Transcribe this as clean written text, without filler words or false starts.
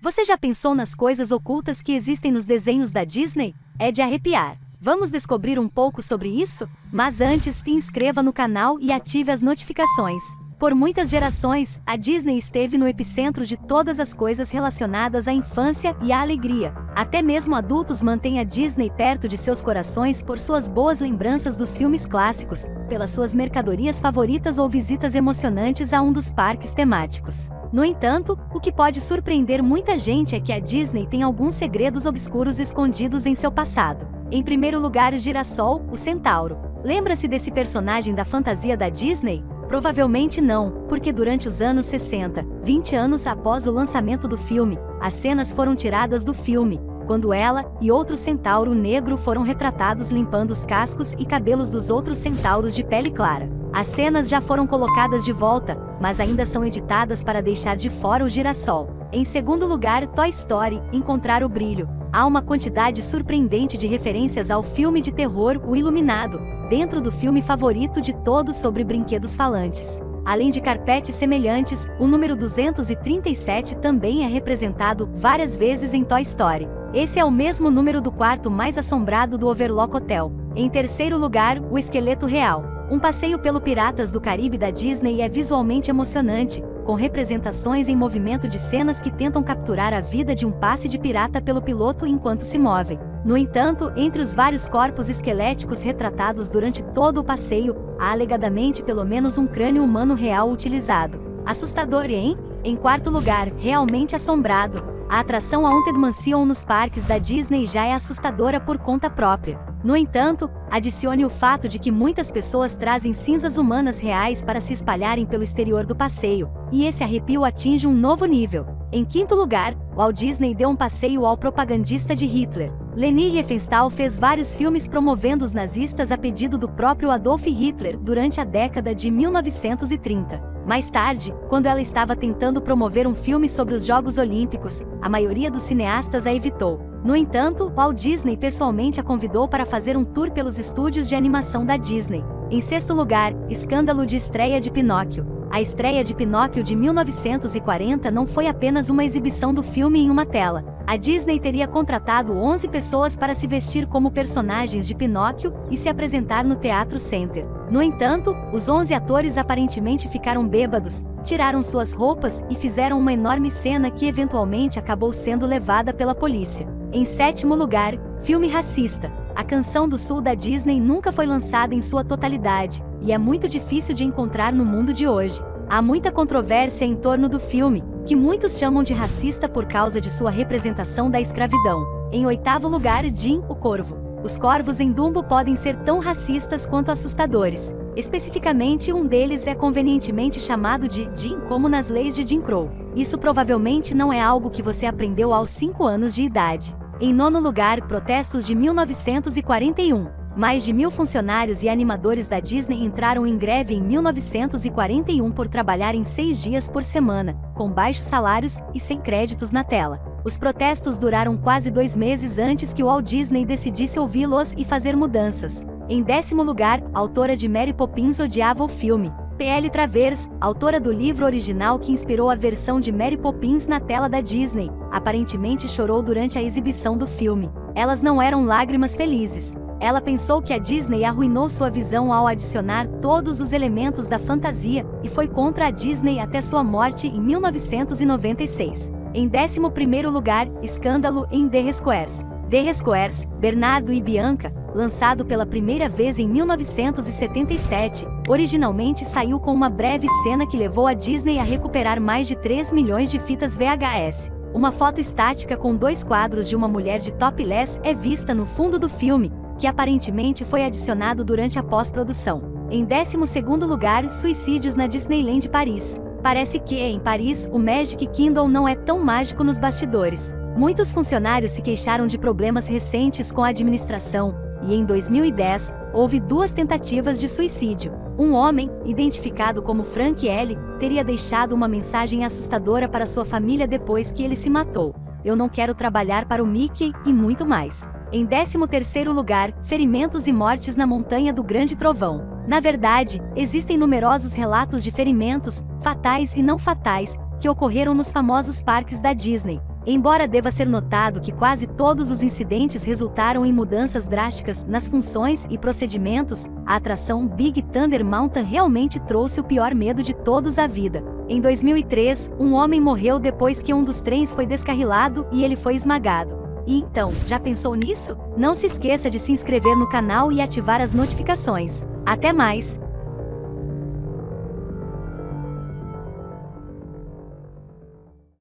Você já pensou nas coisas ocultas que existem nos desenhos da Disney? É de arrepiar. Vamos descobrir um pouco sobre isso? Mas antes, se inscreva no canal e ative as notificações. Por muitas gerações, a Disney esteve no epicentro de todas as coisas relacionadas à infância e à alegria. Até mesmo adultos mantêm a Disney perto de seus corações por suas boas lembranças dos filmes clássicos, pelas suas mercadorias favoritas ou visitas emocionantes a um dos parques temáticos. No entanto, o que pode surpreender muita gente é que a Disney tem alguns segredos obscuros escondidos em seu passado. Em primeiro lugar, o girassol, o centauro. Lembra-se desse personagem da fantasia da Disney? Provavelmente não, porque durante os anos 60, 20 anos após o lançamento do filme, as cenas foram tiradas do filme, quando ela e outro centauro negro foram retratados limpando os cascos e cabelos dos outros centauros de pele clara. As cenas já foram colocadas de volta, mas ainda são editadas para deixar de fora o girassol. Em segundo lugar, Toy Story, Encontrar o Brilho. Há uma quantidade surpreendente de referências ao filme de terror O Iluminado, dentro do filme favorito de todos sobre brinquedos falantes. Além de carpetes semelhantes, o número 237 também é representado várias vezes em Toy Story. Esse é o mesmo número do quarto mais assombrado do Overlook Hotel. Em terceiro lugar, o esqueleto real. Um passeio pelo Piratas do Caribe da Disney é visualmente emocionante, com representações em movimento de cenas que tentam capturar a vida de um passe de pirata pelo piloto enquanto se movem. No entanto, entre os vários corpos esqueléticos retratados durante todo o passeio, há alegadamente pelo menos um crânio humano real utilizado. Assustador, hein? Em quarto lugar, realmente assombrado. A atração Haunted Mansion nos parques da Disney já é assustadora por conta própria. No entanto, adicione o fato de que muitas pessoas trazem cinzas humanas reais para se espalharem pelo exterior do passeio, e esse arrepio atinge um novo nível. Em quinto lugar, Walt Disney deu um passeio ao propagandista de Hitler. Leni Riefenstahl fez vários filmes promovendo os nazistas a pedido do próprio Adolf Hitler durante a década de 1930. Mais tarde, quando ela estava tentando promover um filme sobre os Jogos Olímpicos, a maioria dos cineastas a evitou. No entanto, Walt Disney pessoalmente a convidou para fazer um tour pelos estúdios de animação da Disney. Em sexto lugar, escândalo de estreia de Pinóquio. A estreia de Pinóquio de 1940 não foi apenas uma exibição do filme em uma tela. A Disney teria contratado 11 pessoas para se vestir como personagens de Pinóquio e se apresentar no Teatro Center. No entanto, os 11 atores aparentemente ficaram bêbados, tiraram suas roupas e fizeram uma enorme cena que eventualmente acabou sendo levada pela polícia. Em sétimo lugar, filme racista. A Canção do Sul da Disney nunca foi lançada em sua totalidade, e é muito difícil de encontrar no mundo de hoje. Há muita controvérsia em torno do filme, que muitos chamam de racista por causa de sua representação da escravidão. Em oitavo lugar, Jim, o Corvo. Os corvos em Dumbo podem ser tão racistas quanto assustadores. Especificamente, um deles é convenientemente chamado de Jim como nas leis de Jim Crow. Isso provavelmente não é algo que você aprendeu aos 5 anos de idade. Em nono lugar, protestos de 1941. Mais de 1.000 funcionários e animadores da Disney entraram em greve em 1941 por trabalharem 6 dias por semana, com baixos salários e sem créditos na tela. Os protestos duraram quase 2 meses antes que o Walt Disney decidisse ouvi-los e fazer mudanças. Em décimo lugar, a autora de Mary Poppins odiava o filme. P.L. Travers, autora do livro original que inspirou a versão de Mary Poppins na tela da Disney, aparentemente chorou durante a exibição do filme. Elas não eram lágrimas felizes. Ela pensou que a Disney arruinou sua visão ao adicionar todos os elementos da fantasia e foi contra a Disney até sua morte em 1996. Em 11º lugar, escândalo em The Squares. The Squares, Bernardo e Bianca, lançado pela primeira vez em 1977, originalmente saiu com uma breve cena que levou a Disney a recuperar mais de 3 milhões de fitas VHS. Uma foto estática com 2 quadros de uma mulher de topless é vista no fundo do filme, que aparentemente foi adicionado durante a pós-produção. Em 12º lugar, suicídios na Disneyland Paris. Parece que, em Paris, o Magic Kingdom não é tão mágico nos bastidores. Muitos funcionários se queixaram de problemas recentes com a administração, e em 2010, houve 2 tentativas de suicídio. Um homem, identificado como Frank L., teria deixado uma mensagem assustadora para sua família depois que ele se matou. Eu não quero trabalhar para o Mickey, e muito mais. Em 13º lugar, ferimentos e mortes na Montanha do Grande Trovão. Na verdade, existem numerosos relatos de ferimentos, fatais e não fatais, que ocorreram nos famosos parques da Disney. Embora deva ser notado que quase todos os incidentes resultaram em mudanças drásticas nas funções e procedimentos, a atração Big Thunder Mountain realmente trouxe o pior medo de todos à vida. Em 2003, um homem morreu depois que um dos trens foi descarrilado e ele foi esmagado. E então, já pensou nisso? Não se esqueça de se inscrever no canal e ativar as notificações. Até mais!